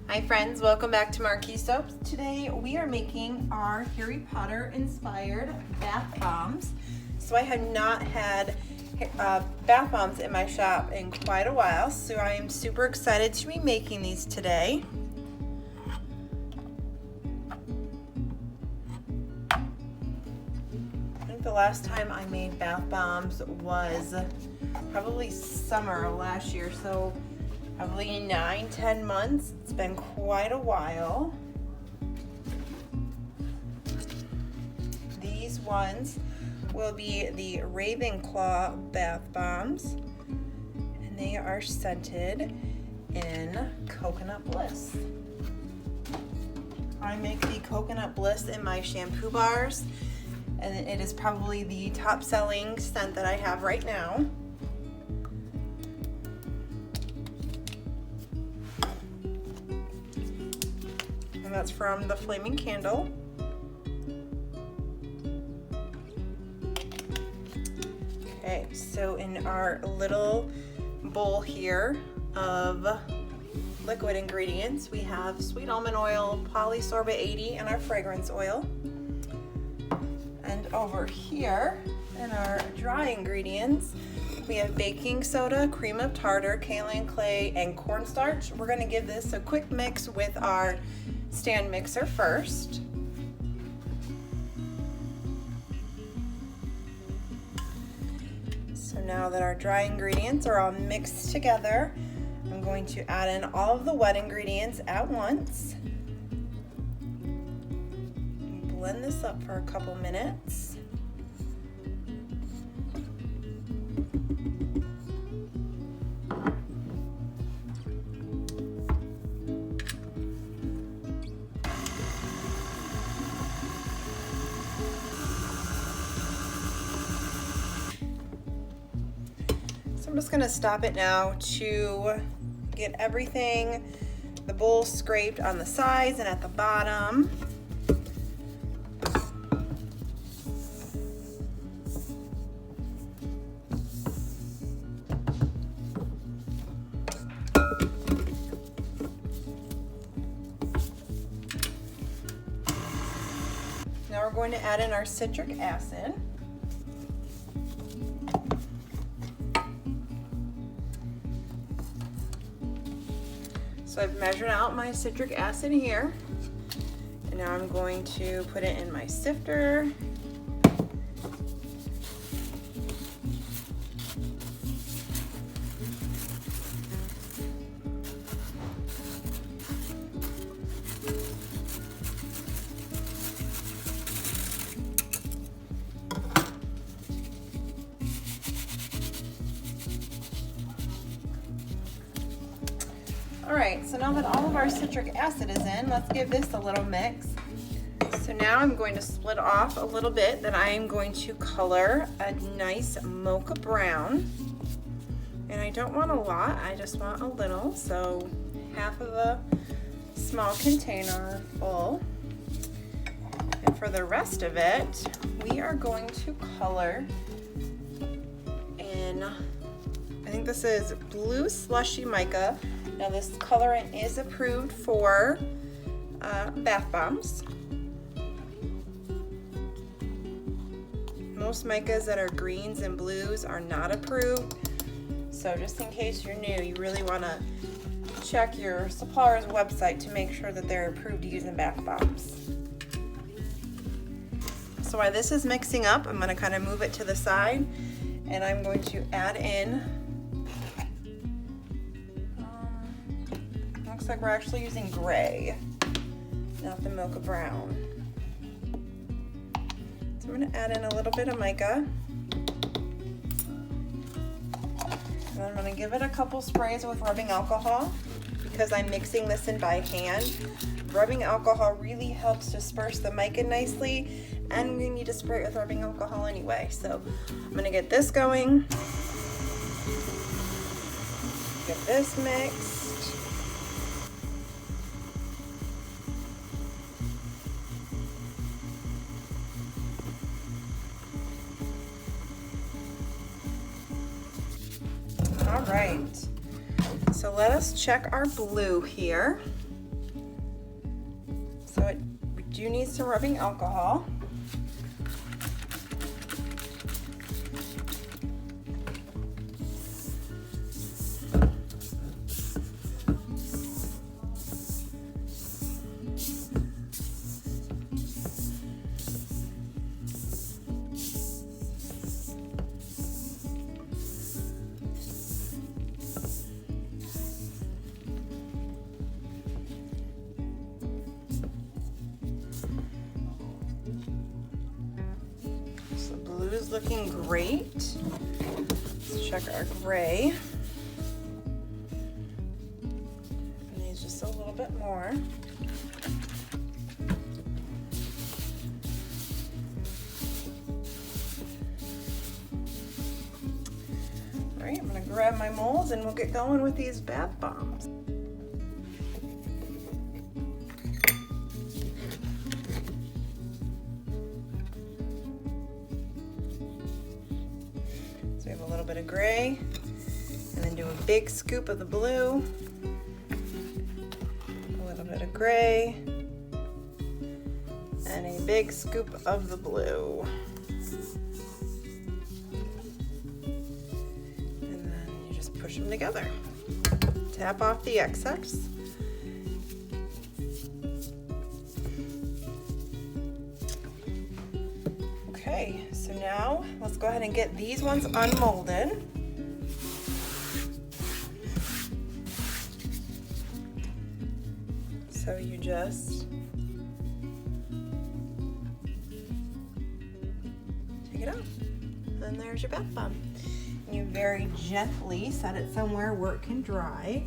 Hi friends, welcome back to Marquee Soaps. Today we are making our Harry Potter inspired bath bombs. So I have not had bath bombs in my shop in quite a while, so I am super excited to be making these today. I think the last time I made bath bombs was probably summer of last year, so probably 9-10 months. It's been quite a while. These ones will be the Ravenclaw bath bombs, and they are scented in Coconut Bliss. I make the Coconut Bliss in my shampoo bars, and it is probably the top selling scent that I have right now. And that's from the Flaming Candle. Okay, so in our little bowl here of liquid ingredients, we have sweet almond oil, polysorbate 80, and our fragrance oil. And over here in our dry ingredients, we have baking soda, cream of tartar, kaolin clay, and cornstarch. We're going to give this a quick mix with our stand mixer first. So now that our dry ingredients are all mixed together, I'm going to add in all of the wet ingredients at once. Blend this up for a couple minutes. I'm just going to stop it now to get everything, the bowl scraped on the sides and at the bottom. Now we're going to add in our citric acid. So I've measured out my citric acid here, and now I'm going to put it in my sifter. All right, so now that all of our citric acid is in, let's give this a little mix. So now I'm going to split off a little bit that I am going to color a nice mocha brown. And I don't want a lot, I just want a little. So half of a small container full. And for the rest of it, we are going to color in, I think this is blue slushy mica. Now this colorant is approved for bath bombs. Most micas that are greens and blues are not approved. So just in case you're new, you really want to check your supplier's website to make sure that they're approved to use in bath bombs. So while this is mixing up, I'm going to kind of move it to the side, and I'm going to add in, looks like we're actually using gray, not the mocha brown. So I'm going to add in a little bit of mica. And I'm going to give it a couple sprays with rubbing alcohol because I'm mixing this in by hand. Rubbing alcohol really helps disperse the mica nicely, and we need to spray it with rubbing alcohol anyway. So I'm going to get this going. Get this mixed. All right, so let us check our blue here. do need some rubbing alcohol. Blue's looking great. Let's check our gray. It needs just a little bit more. All right, I'm gonna grab my molds and we'll get going with these bath bombs. We have a little bit of gray, and then do a big scoop of the blue, a little bit of gray, and a big scoop of the blue. And then you just push them together. Tap off the excess. Okay, so now let's go ahead and get these ones unmolded. So you just take it out, and there's your bath bomb. And you very gently set it somewhere where it can dry.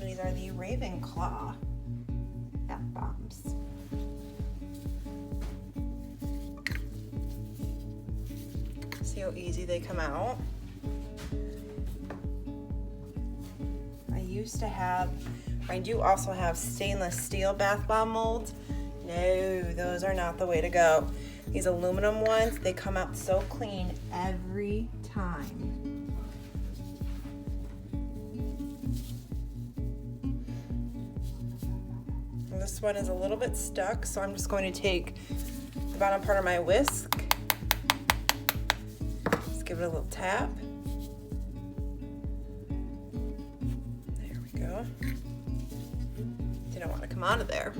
These are the Ravenclaw bath bombs. See how easy they come out. I do also have stainless steel bath bomb molds. No, those are not the way to go. These aluminum ones, they come out so clean every time. This one is a little bit stuck, so I'm just going to take the bottom part of my whisk. Just give it a little tap. There we go. Didn't want to come out of there.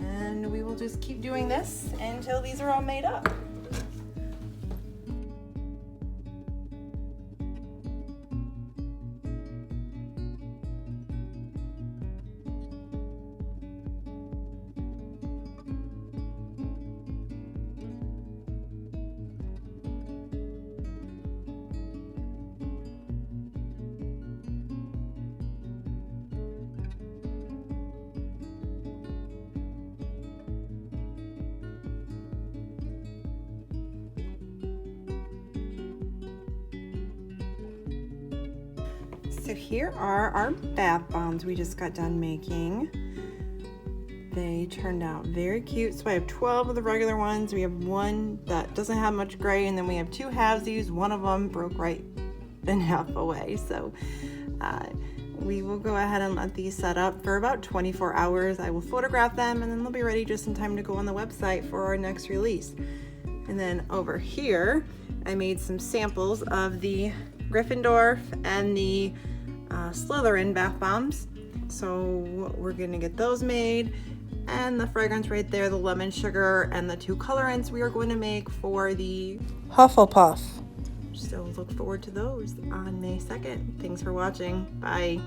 And we will just keep doing this until these are all made up. So here are our bath bombs we just got done making. They turned out very cute. So I have 12 of the regular ones. We have one that doesn't have much gray, and then we have two halvesies. One of them broke right in half away. So we will go ahead and let these set up for about 24 hours. I will photograph them, and then they'll be ready just in time to go on the website for our next release. And then over here, I made some samples of the Gryffindor and the Slytherin bath bombs. So we're gonna get those made, and the fragrance right there, the lemon sugar, and the two colorants we are going to make for the Hufflepuff. So look forward to those on May 2nd. Thanks for watching. Bye.